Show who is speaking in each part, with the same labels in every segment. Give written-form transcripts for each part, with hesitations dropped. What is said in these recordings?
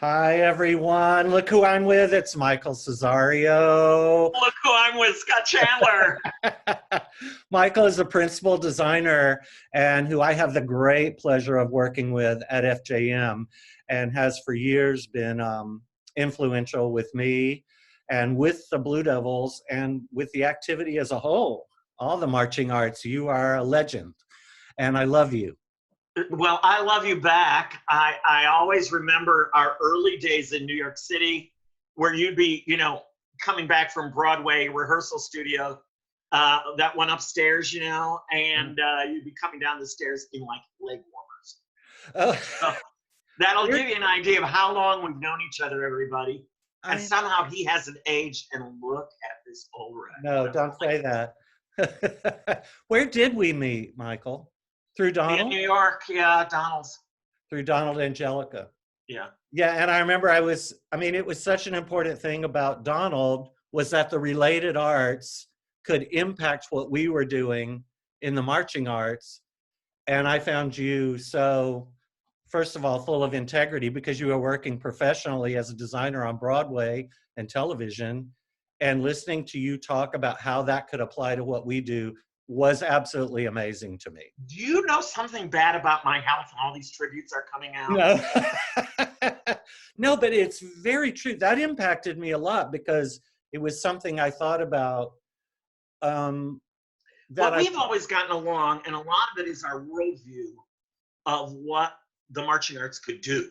Speaker 1: Hi, everyone. Look who I'm with. It's Michael Cesario.
Speaker 2: Look who I'm with, Scott Chandler.
Speaker 1: Michael is a principal designer and who I have the great pleasure of working with at FJM and has for years been influential with me and with the Blue Devils and with the activity as a whole. All the marching arts. You are a legend and I love you.
Speaker 2: Well, I love you back. I always remember our early days in New York City where you'd be, coming back from Broadway rehearsal studio, that one upstairs, and you'd be coming down the stairs in like leg warmers.
Speaker 1: Oh,
Speaker 2: So that'll give you an idea of how long we've known each other, everybody. And
Speaker 1: I
Speaker 2: somehow he hasn't aged, and look at this old
Speaker 1: no,
Speaker 2: wreck.
Speaker 1: don't say that. Where did we meet, Michael? Through
Speaker 2: In
Speaker 1: Donald?
Speaker 2: New York, yeah, Donald's.
Speaker 1: Through Donald Angelica.
Speaker 2: Yeah.
Speaker 1: Yeah, and I remember it was such an important thing about Donald was that the related arts could impact what we were doing in the marching arts. And I found you so, first of all, full of integrity because you were working professionally as a designer on Broadway and television. And listening to you talk about how that could apply to what we do was absolutely amazing to me.
Speaker 2: Do you know something bad about my health and all these tributes are coming out?
Speaker 1: No. No, but it's very true. That impacted me a lot because it was something I thought about. That
Speaker 2: But
Speaker 1: I
Speaker 2: we've always gotten along, and a lot of it is our worldview of what the marching arts could do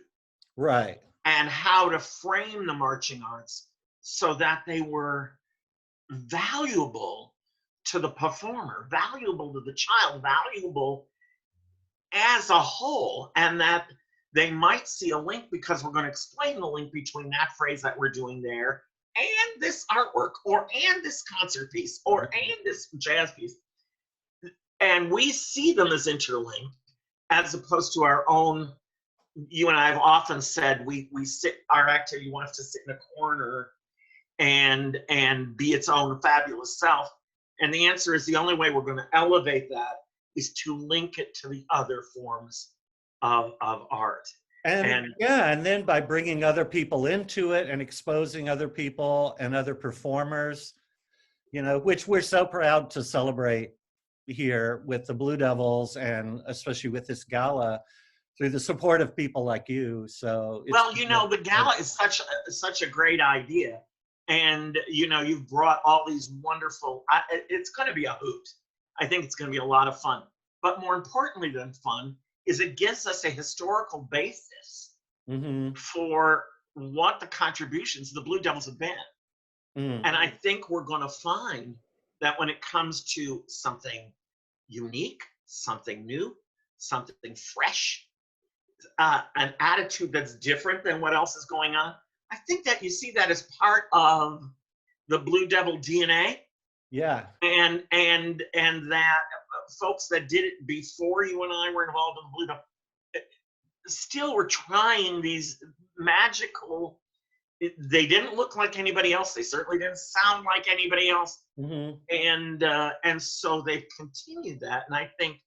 Speaker 1: right.
Speaker 2: and how to frame the marching arts so that they were valuable to the performer, valuable to the child, valuable as a whole, and that they might see a link because we're going to explain the link between that phrase that we're doing there and this artwork and this concert piece and this jazz piece. And we see them as interlinked as opposed to our own. You and I have often said we sit, our activity wants to sit in a corner and be its own fabulous self. And the answer is the only way we're going to elevate that is to link it to the other forms of art.
Speaker 1: And yeah, and then by bringing other people into it and exposing other people and other performers, which we're so proud to celebrate here with the Blue Devils and especially with this gala through the support of people like you. So it's
Speaker 2: well, the gala is such a great idea. And you've brought all these wonderful, it's going to be a hoot. I think it's going to be a lot of fun. But more importantly than fun is it gives us a historical basis for what the contributions of the Blue Devils have been. And I think we're going to find that when it comes to something unique, something new, something fresh, an attitude that's different than what else is going on, I think that you see that as part of the Blue Devil DNA.
Speaker 1: Yeah.
Speaker 2: And that folks that did it before you and I were involved in the Blue Devil still were trying these magical. They didn't look like anybody else. They certainly didn't sound like anybody else. And so they've continued that. And I think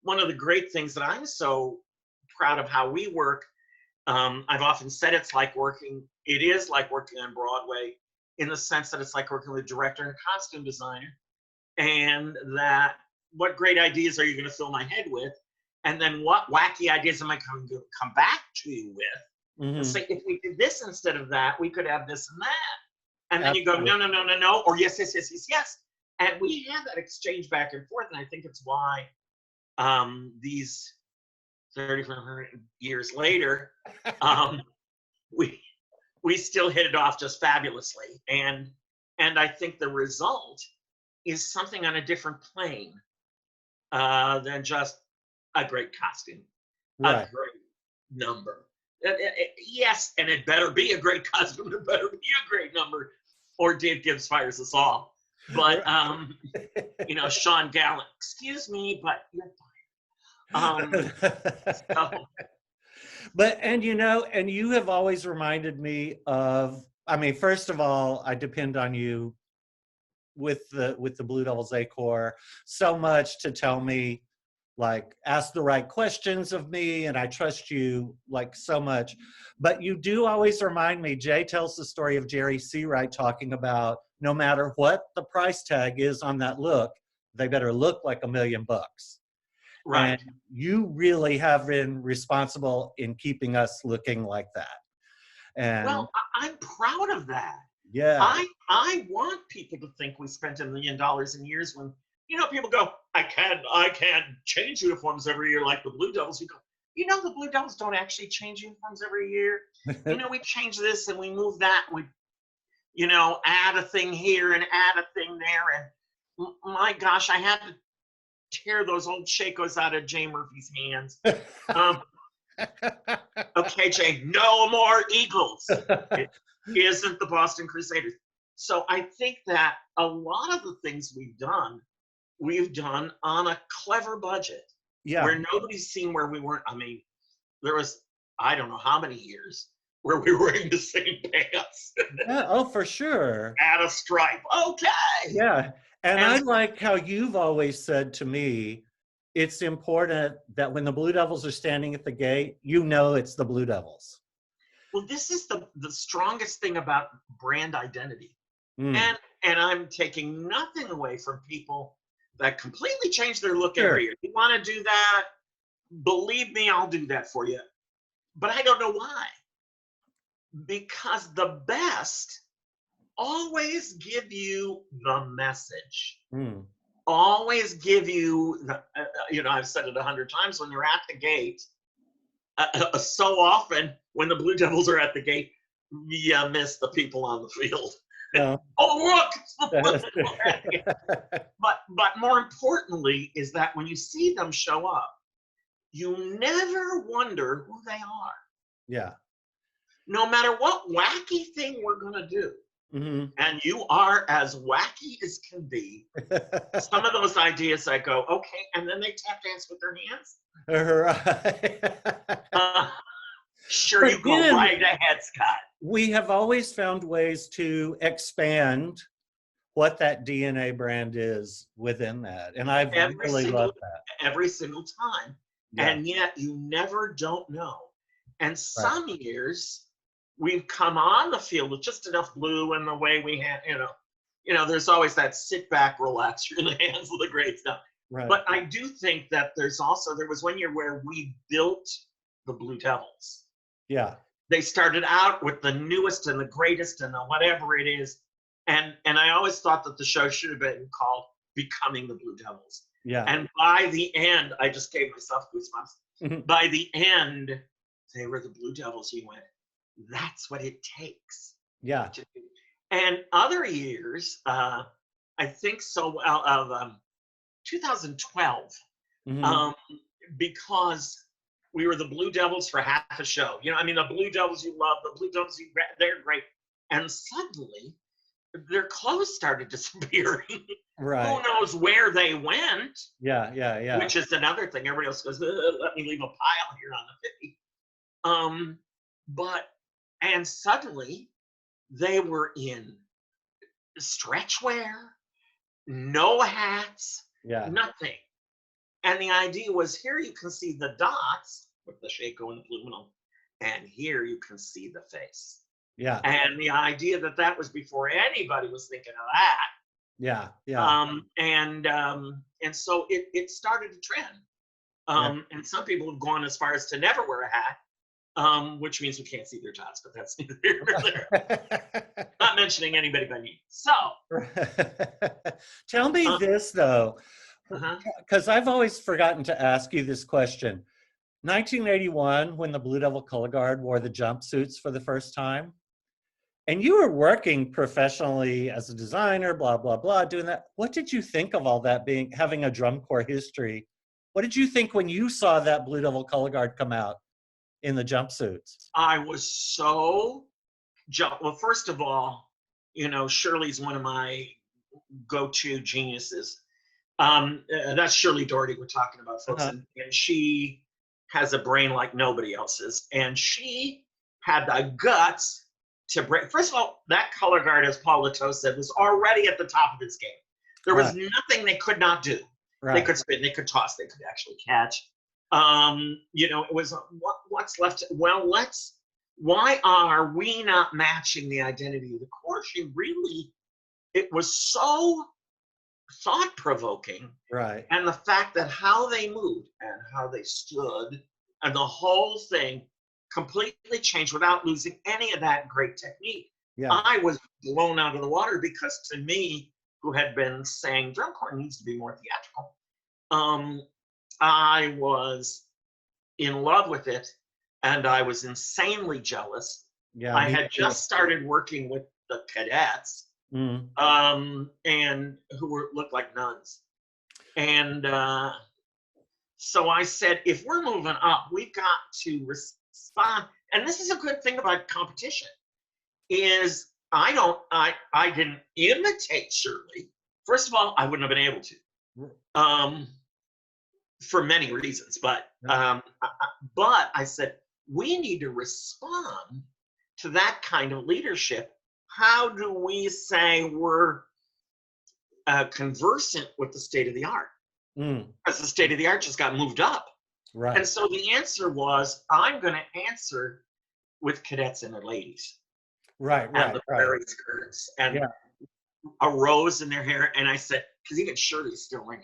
Speaker 2: one of the great things that I'm so proud of how we work, I've often said it is like working on Broadway in the sense that it's like working with a director and a costume designer. And that what great ideas are you going to fill my head with? And then what wacky ideas am I going to come back to you with? And say, if we did this instead of that, we could have this and that. And then Absolutely. You go, no, or yes. And we have that exchange back and forth. And I think it's why these 3,500 years later, we still hit it off just fabulously. And I think the result is something on a different plane than just a great costume,
Speaker 1: right.
Speaker 2: a great number. Yes, and it better be a great costume. It better be a great number, or Dave Gibbs fires us all. But Sean Gallant, excuse me, but you're fired.
Speaker 1: But and you have always reminded me of. I mean, first of all, I depend on you with the Blue Devils A Corps so much to tell me like ask the right questions of me, and I trust you like so much. But you do always remind me, Jay tells the story of Jerry Seawright talking about no matter what the price tag is on that look, they better look like $1,000,000. And
Speaker 2: Right.
Speaker 1: you really have been responsible in keeping us looking like that. And
Speaker 2: Well, I'm proud of that.
Speaker 1: yeah.
Speaker 2: I want people to think we spent $1 million in years when, people go, I can't change uniforms every year like the Blue Devils. You go, the Blue Devils don't actually change uniforms every year. We change this and we move that. And we, add a thing here and add a thing there. And my gosh, I had to tear those old Shakos out of Jay Murphy's hands. Okay, Jay, no more Eagles. It isn't the Boston Crusaders. So I think that a lot of the things we've done on a clever budget
Speaker 1: Yeah.
Speaker 2: where nobody's seen where we weren't. I mean, there was, I don't know how many years where we were wearing the same pants.
Speaker 1: Yeah, oh, for sure.
Speaker 2: Add a stripe. Okay.
Speaker 1: Yeah. And I
Speaker 2: And
Speaker 1: like how you've always said to me, it's important that when the Blue Devils are standing at the gate, it's the Blue Devils.
Speaker 2: well, this is the strongest thing about brand identity.
Speaker 1: Mm.
Speaker 2: And I'm taking nothing away from people that completely change their look
Speaker 1: Sure.
Speaker 2: every year. You want to do that? Believe me, I'll do that for you. But I don't know why. Because the best always give you the message.
Speaker 1: Mm.
Speaker 2: Always give you, I've said it 100 times, when you're at the gate, so often when the Blue Devils are at the gate, you miss the people on the field.
Speaker 1: No.
Speaker 2: Oh, look! It's the Blue Devils. But more importantly is that when you see them show up, you never wonder who they are.
Speaker 1: Yeah.
Speaker 2: No matter what wacky thing we're going to do,
Speaker 1: Mm-hmm.
Speaker 2: and you are as wacky as can be, some of those ideas I go, okay, and then they tap dance with their hands.
Speaker 1: Right.
Speaker 2: Sure,
Speaker 1: But
Speaker 2: you go
Speaker 1: then,
Speaker 2: right ahead, Scott.
Speaker 1: we have always found ways to expand what that DNA brand is within that. And I've really loved that.
Speaker 2: Every single time.
Speaker 1: Yeah.
Speaker 2: And yet you never don't know. And
Speaker 1: Right.
Speaker 2: some years we've come on the field with just enough blue and the way we had, there's always that sit back, relax, you're in the hands of the great stuff.
Speaker 1: Right.
Speaker 2: But I do think that there was 1 year where we built the Blue Devils.
Speaker 1: Yeah.
Speaker 2: They started out with the newest and the greatest and the whatever it is. And I always thought that the show should have been called Becoming the Blue Devils.
Speaker 1: Yeah.
Speaker 2: And by the end, I just gave myself goosebumps.
Speaker 1: Mhm.
Speaker 2: By the end, they were the Blue Devils. You went, that's what it takes.
Speaker 1: Yeah.
Speaker 2: And other years, I think so, of 2012,
Speaker 1: Mhm.
Speaker 2: because we were the Blue Devils for half a show. the Blue Devils you love, the Blue Devils they're great. And suddenly, their clothes started disappearing.
Speaker 1: Right.
Speaker 2: Who knows where they went?
Speaker 1: Yeah. Yeah. Yeah.
Speaker 2: Which is another thing. Everybody else goes, let me leave a pile here on the 50. And suddenly they were in stretch wear, no hats,
Speaker 1: Yeah.
Speaker 2: nothing. And the idea was, here you can see the dots with the Shako and the aluminum, and here you can see the face.
Speaker 1: Yeah.
Speaker 2: And the idea that was before anybody was thinking of that.
Speaker 1: Yeah. Yeah.
Speaker 2: And so it started a trend. And some people have gone as far as to never wear a hat, which means we can't see their dots, but that's neither here nor there. Not mentioning anybody but me. So.
Speaker 1: Tell me this, though,
Speaker 2: Uh-huh.
Speaker 1: because I've always forgotten to ask you this question. 1981, when the Blue Devil Color Guard wore the jumpsuits for the first time, and you were working professionally as a designer, blah, blah, blah, doing that. What did you think of all that, having a drum corps history? What did you think when you saw that Blue Devil Color Guard come out in the jumpsuits?
Speaker 2: I was so well, first of all, Shirley's one of my go-to geniuses. That's Shirley Doherty we're talking about, folks.
Speaker 1: Uh-huh.
Speaker 2: And she has a brain like nobody else's. And she had the guts to break. First of all, that color guard, as Paul Leteau said, was already at the top of its game. There was nothing they could not do. They
Speaker 1: Right.
Speaker 2: could spin, they could toss, they could actually catch. It was what's left. Well, why are we not matching the identity of the core? It was so thought provoking.
Speaker 1: Right.
Speaker 2: And the fact that how they moved and how they stood and the whole thing completely changed without losing any of that great technique.
Speaker 1: Yeah.
Speaker 2: I was blown out of the water because to me, who had been saying drum corps needs to be more theatrical, I was in love with it and I was insanely jealous.
Speaker 1: Yeah.
Speaker 2: I
Speaker 1: Me
Speaker 2: had
Speaker 1: too.
Speaker 2: just started working with the cadets,
Speaker 1: Mm.
Speaker 2: and who looked like nuns. And so I said, if we're moving up, we've got to respond. And this is a good thing about competition is I didn't imitate Shirley. First of all, I wouldn't have been able to, for many reasons. But I said we need to respond to that kind of leadership. How do we say we're conversant with the state of the art?
Speaker 1: Mm.
Speaker 2: Because the state of the art just got moved up.
Speaker 1: Right.
Speaker 2: And so the answer was, I'm going to answer with cadets and their ladies.
Speaker 1: Right.
Speaker 2: And
Speaker 1: Right.
Speaker 2: the
Speaker 1: Right.
Speaker 2: prairie skirts and
Speaker 1: Yeah.
Speaker 2: a rose in their hair. And I said, because even Shirley's still wearing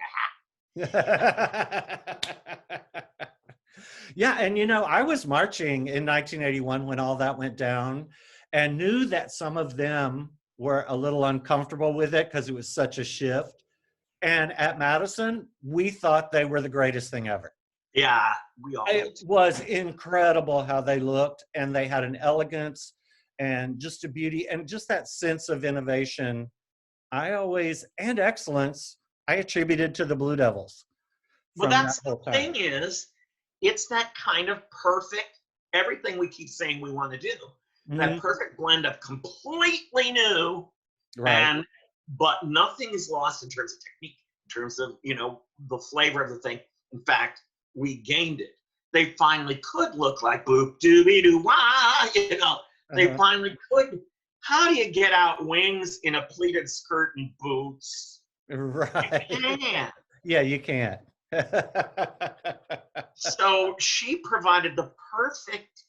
Speaker 2: a hat.
Speaker 1: Yeah, and I was marching in 1981 when all that went down and knew that some of them were a little uncomfortable with it because it was such a shift. And at Madison, we thought they were the greatest thing ever.
Speaker 2: Yeah, we all
Speaker 1: It
Speaker 2: did.
Speaker 1: was incredible how they looked, and they had an elegance and just a beauty and just that sense of innovation. And excellence, I attributed to the Blue Devils
Speaker 2: Well,
Speaker 1: from that
Speaker 2: that's the
Speaker 1: whole time.
Speaker 2: thing is, it's that kind of perfect, everything we keep saying we want to do, that
Speaker 1: Mhm.
Speaker 2: perfect blend of completely new
Speaker 1: Right.
Speaker 2: but nothing is lost in terms of technique, in terms of, the flavor of the thing. In fact, we gained it. They finally could look like boop doobie doo wah, they
Speaker 1: Uh-huh.
Speaker 2: finally could. How do you get out wings in a pleated skirt and boots?
Speaker 1: Right.
Speaker 2: You can't.
Speaker 1: Yeah, you can't.
Speaker 2: So she provided the perfect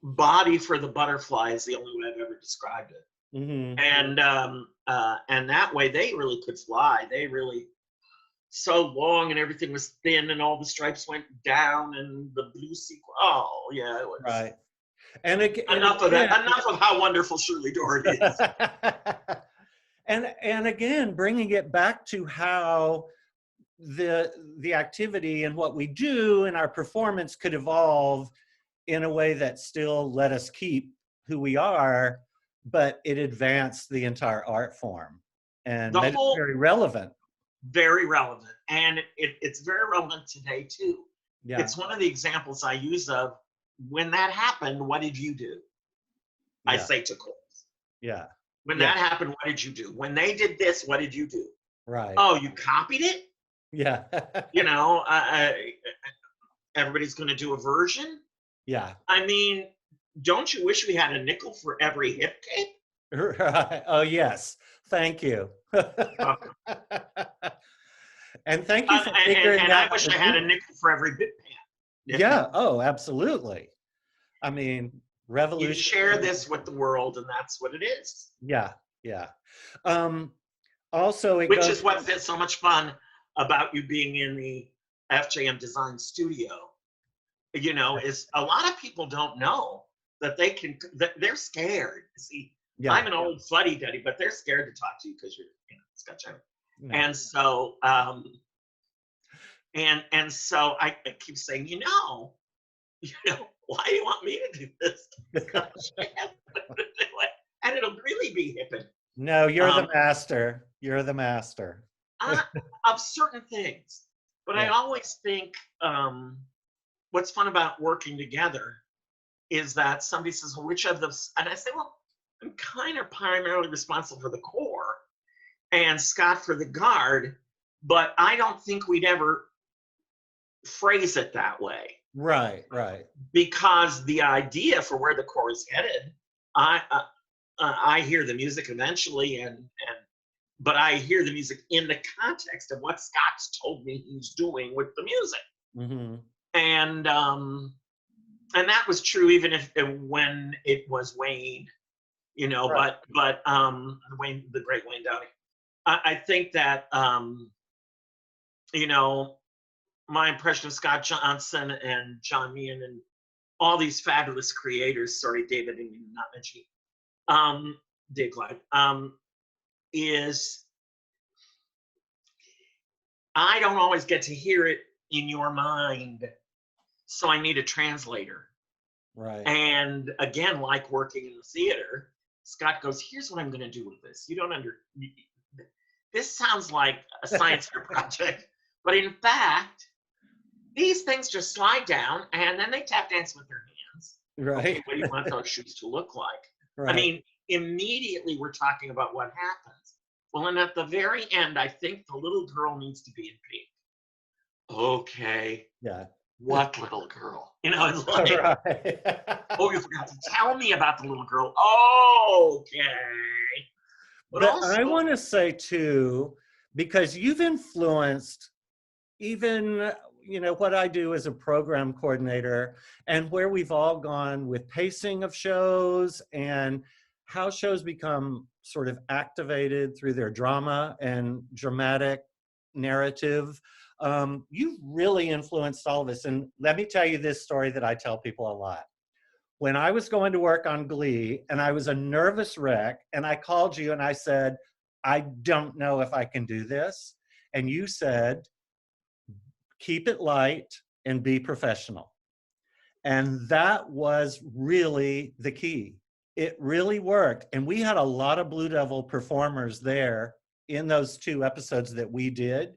Speaker 2: body for the butterfly is the only way I've ever described it.
Speaker 1: Hmm.
Speaker 2: And that way they really could fly. They really so long and everything was thin and all the stripes went down and the blue sequin. Oh yeah, it was
Speaker 1: Right. And
Speaker 2: enough of that.
Speaker 1: again,
Speaker 2: Enough of how wonderful Shirley Doherty is.
Speaker 1: and again, bringing it back to how the activity and what we do and our performance could evolve in a way that still let us keep who we are, but it advanced the entire art form and
Speaker 2: The
Speaker 1: made it
Speaker 2: whole
Speaker 1: very relevant.
Speaker 2: very relevant, and it's very relevant today too.
Speaker 1: Yeah.
Speaker 2: It's one of the examples I use of when that happened. What did you do? I
Speaker 1: Yeah.
Speaker 2: say to Coles.
Speaker 1: Yeah.
Speaker 2: When
Speaker 1: Yeah.
Speaker 2: that happened, what did you do? When they did this, what did you do?
Speaker 1: Right.
Speaker 2: Oh, you copied it?
Speaker 1: Yeah.
Speaker 2: Everybody's going to do a version.
Speaker 1: Yeah.
Speaker 2: I mean, don't you wish we had a nickel for every hip cape?
Speaker 1: Right. Oh, yes. Thank you.
Speaker 2: Uh,
Speaker 1: And thank you for figuring
Speaker 2: I
Speaker 1: out how
Speaker 2: wish
Speaker 1: to
Speaker 2: I had
Speaker 1: do
Speaker 2: a
Speaker 1: it.
Speaker 2: nickel for every bit pan.
Speaker 1: Yeah. Oh, absolutely. I mean,
Speaker 2: You share
Speaker 1: revolutionary.
Speaker 2: this with the world, and that's what it is.
Speaker 1: Yeah. Yeah. Um, Also, it
Speaker 2: Which
Speaker 1: goes.
Speaker 2: is what's so much fun about you being in the FJM Design Studio. Is a lot of people don't know that that they're scared. See,
Speaker 1: Yeah.
Speaker 2: I'm an old fuddy duddy, but they're scared to talk to you because you're, Scott Chandler.
Speaker 1: No.
Speaker 2: And so, so I keep saying, why do you want me to do this? And it'll really be hip
Speaker 1: No, you're the
Speaker 2: um,
Speaker 1: master. You're the master.
Speaker 2: of certain things. But I
Speaker 1: Yeah.
Speaker 2: always think what's fun about working together is that somebody says, well, which of those? And I say, well, I'm kind of primarily responsible for the core and Scott for the guard, but I don't think we'd ever phrase it that way.
Speaker 1: Right. Right.
Speaker 2: Because the idea for where the core is headed, I hear the music eventually, and but I hear the music in the context of what Scott's told me he's doing with the music.
Speaker 1: Mm-hmm.
Speaker 2: And that was true even if when it was Wayne, you know,
Speaker 1: Right.
Speaker 2: but Wayne, the great Wayne Downey. I think that you know, my impression of Scott Johnson and John Meehan and all these fabulous creators, sorry, David, and not mentioning Dave Glide, is I don't always get to hear it in your mind, so I need a translator.
Speaker 1: Right.
Speaker 2: And again, like working in the theater, Scott goes, here's what I'm going to do with this. You don't this sounds like a science fair project, but in fact, these things just slide down and then they tap dance with their hands.
Speaker 1: Right.
Speaker 2: Okay, what do you want those shoes to look like?
Speaker 1: Right.
Speaker 2: I mean, immediately we're talking about what happens. Well, and at the very end, I think the little girl needs to be in pink. Okay.
Speaker 1: Yeah.
Speaker 2: What little girl? You know, it's like,
Speaker 1: Right.
Speaker 2: oh, you forgot to tell me about the little girl. Okay. But also,
Speaker 1: I want to say too, because you've influenced even, you know, what I do as a program coordinator and where we've all gone with pacing of shows and how shows become sort of activated through their drama and dramatic narrative. You've really influenced all of us. And let me tell you this story that I tell people a lot. When I was going to work on Glee and I was a nervous wreck and I called you and I said, I don't know if I can do this. And you said, keep it light and be professional. And that was really the key. It really worked. And we had a lot of Blue Devil performers there in those 2 episodes that we did.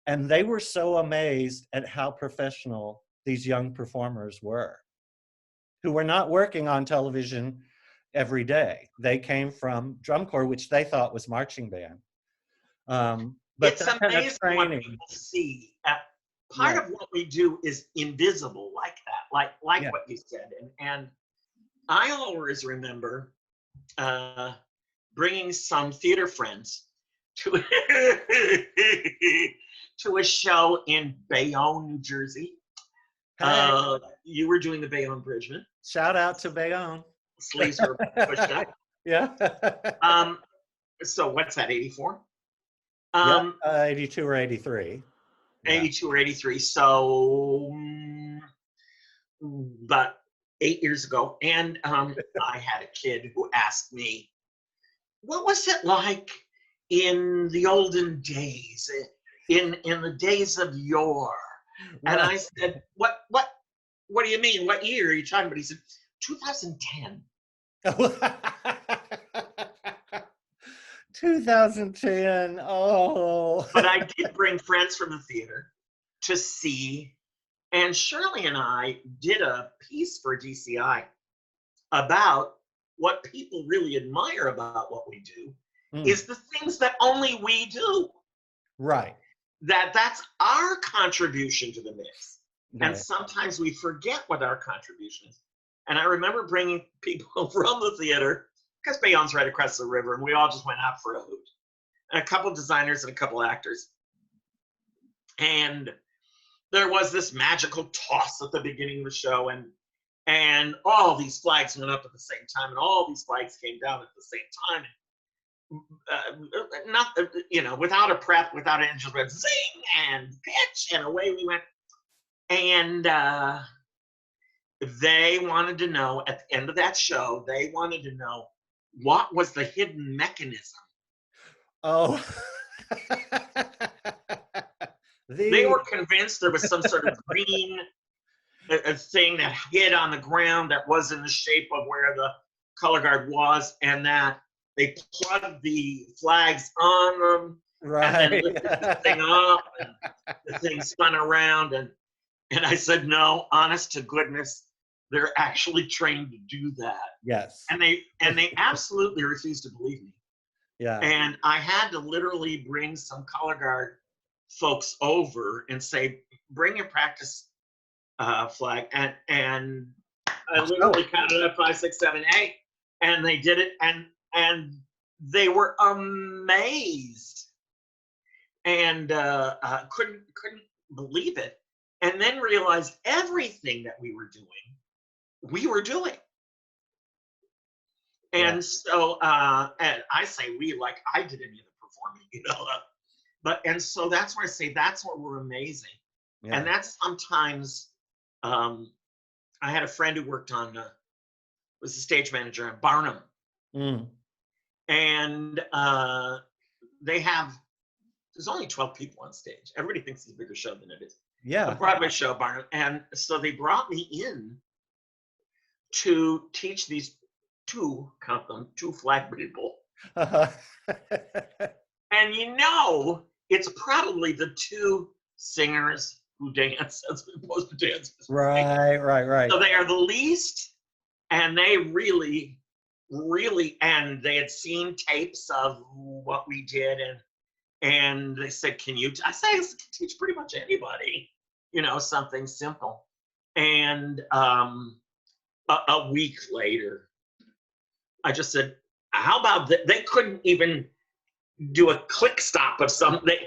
Speaker 1: And they were so amazed at how professional these young performers were, who were not working on television every day. They came from drum corps, which they thought was marching band. But
Speaker 2: it's
Speaker 1: that kind of
Speaker 2: amazing what
Speaker 1: training.
Speaker 2: people see. Part
Speaker 1: Right.
Speaker 2: of what we do is invisible like that, like
Speaker 1: Yeah.
Speaker 2: what you said. And I always remember bringing some theater friends to to a show in Bayonne, New Jersey.
Speaker 1: Hey,
Speaker 2: You were doing the Bayonne Bridgman.
Speaker 1: shout out to Bayonne.
Speaker 2: Sleeves were pushed up.
Speaker 1: Yeah.
Speaker 2: So what's that, 84?
Speaker 1: Yep, 82 or 83. Yeah.
Speaker 2: 82 or 83. So about 8 years ago. And I had a kid who asked me, what was it like in the olden days, in the days of yore? And I said, what do you mean? What year are you talking about? He said, 2010.
Speaker 1: 2010. Oh.
Speaker 2: But I did bring friends from the theater to see, and Shirley and I did a piece for DCI about what people really admire about what we do is the things that only we do.
Speaker 1: Right.
Speaker 2: That's our contribution to the mix.
Speaker 1: Right.
Speaker 2: And sometimes we forget what our contribution is. And I remember bringing people from the theater, because Bayonne's right across the river, and we all just went out for a hoot. And a couple designers and a couple actors. And there was this magical toss at the beginning of the show, and all these flags went up at the same time, and all these flags came down at the same time. Not, you know, without a prep, without an engine, but zing and pitch, and away we went. And they wanted to know at the end of that show, they wanted to know what was the hidden mechanism.
Speaker 1: Oh.
Speaker 2: They were convinced there was some sort of green thing that hid on the ground that was in the shape of where the color guard was, and that they plugged the flags on them,
Speaker 1: right.
Speaker 2: And then lifted the thing up, and the thing spun around, and I said, no, honest to goodness, they're actually trained to do that.
Speaker 1: Yes.
Speaker 2: And they absolutely refused to believe me.
Speaker 1: Yeah.
Speaker 2: And I had to literally bring some color guard folks over and say, bring your practice flag. And I literally counted up 5, 6, 7, 8, and they did it. And they were amazed and couldn't believe it, and then realized everything that we were doing.
Speaker 1: Yeah.
Speaker 2: And so, and I say we, like I did any of the performing, but and so that's where I say that's what we're amazing, and
Speaker 1: Yeah.
Speaker 2: that's sometimes. I had a friend who worked on was a stage manager at Barnum,
Speaker 1: Mm.
Speaker 2: and they have there's only 12 people on stage. Everybody thinks it's a bigger show than it is. A
Speaker 1: Yeah.
Speaker 2: Broadway show, Barnum, and so they brought me in to teach these count them, two flag people. And it's probably the two singers who dance as opposed to dancers.
Speaker 1: Right, right, right.
Speaker 2: So they are the least, and they really, really, and they had seen tapes of what we did, and they said, "Can you?" I said, "I can teach pretty much anybody, something simple." And a week later, I just said, "How about that?" They couldn't even do a click stop of something.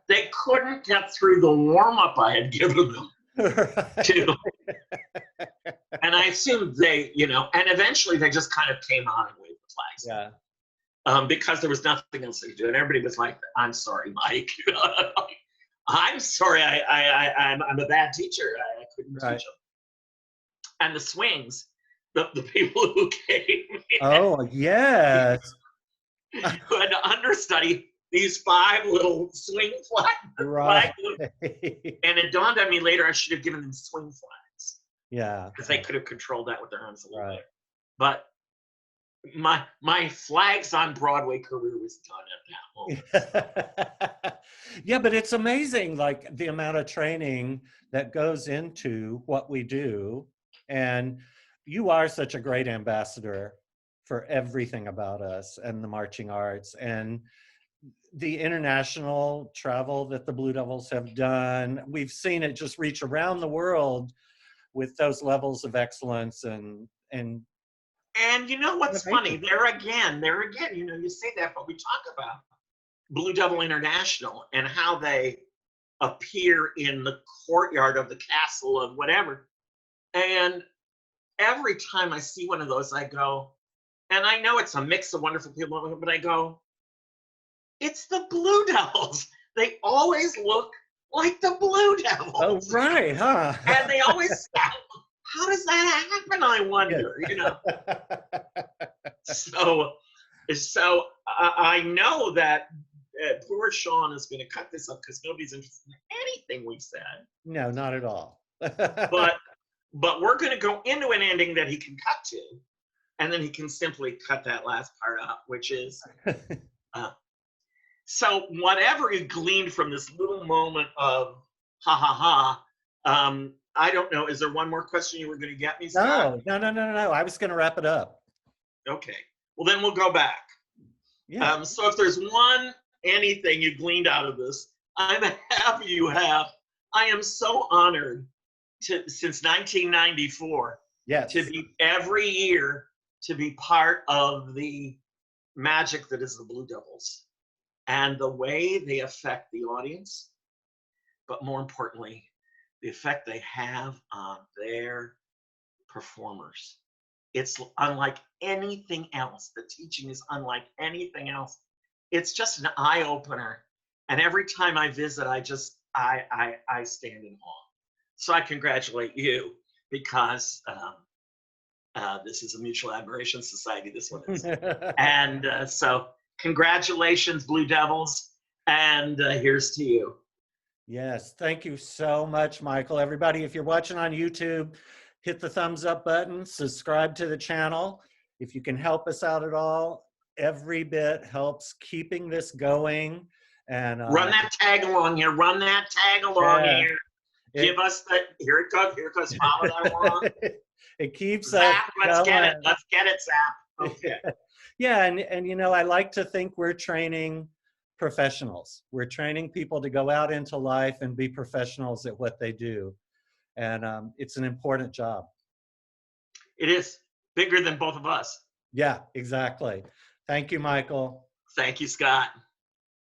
Speaker 2: They couldn't get through the warm up I had given them to, and I assumed and eventually they just kind of came on and waved the flags.
Speaker 1: Yeah.
Speaker 2: Because there was nothing else they could do, and everybody was like, "I'm sorry, Mike. I'm sorry. I'm a bad teacher. I couldn't
Speaker 1: Right.
Speaker 2: teach them." And the swings, the people who came
Speaker 1: Oh, yes.
Speaker 2: who had to understudy these 5 little swing
Speaker 1: Right.
Speaker 2: and it dawned on me later I should have given them swing flags
Speaker 1: Yeah.
Speaker 2: because they could have controlled that with their hands a little
Speaker 1: Right.
Speaker 2: bit. But my flags on Broadway career was done at that moment.
Speaker 1: Yeah, but it's amazing, like the amount of training that goes into what we do. And you are such a great ambassador for everything about us and the marching arts and the international travel that the Blue Devils have done. We've seen it just reach around the world with those levels of excellence and
Speaker 2: And you know what's funny?
Speaker 1: innovation.
Speaker 2: There again, you say that, but we talk about Blue Devil International and how they appear in the courtyard of the castle of whatever. And every time I see one of those, I go, and I know it's a mix of wonderful people, but I go, it's the Blue Devils. They always look like the Blue Devils.
Speaker 1: Oh, right, huh?
Speaker 2: And they always sound, how does that happen? I wonder, So I know that poor Sean is going to cut this up because nobody's interested in anything we said.
Speaker 1: No, not at all.
Speaker 2: But we're going to go into an ending that he can cut to, and then he can simply cut that last part out, which is so whatever you gleaned from this little moment of ha ha ha. I don't know. Is there one more question you were going to get me, Scott?
Speaker 1: No. I was going to wrap it up.
Speaker 2: Okay. Well, then we'll go back.
Speaker 1: Yeah.
Speaker 2: So if there's anything you gleaned out of this, I'm happy you have. I am so honored since 1994
Speaker 1: Yes.
Speaker 2: to be every year to be part of the magic that is the Blue Devils and the way they affect the audience, but more importantly, the effect they have on their performers. It's unlike anything else. The teaching is unlike anything else. It's just an eye opener. And every time I visit, I stand in awe. So I congratulate you because this is a mutual admiration society. This one is. And so congratulations, Blue Devils. And here's to you.
Speaker 1: Yes. Thank you so much, Michael. Everybody, if you're watching on YouTube, hit the thumbs up button, subscribe to the channel. If you can help us out at all, every bit helps keeping this going. And
Speaker 2: run that tag along here. Run that tag along here. Give us the, here it goes. Here it goes. Follow that along.
Speaker 1: It keeps
Speaker 2: Zap, let's
Speaker 1: going.
Speaker 2: get it. Let's get it, Zap. Okay.
Speaker 1: Yeah, and I like to think we're training professionals. We're training people to go out into life and be professionals at what they do. And it's an important job.
Speaker 2: It is bigger than both of us.
Speaker 1: Yeah, exactly. Thank you, Michael.
Speaker 2: Thank you, Scott.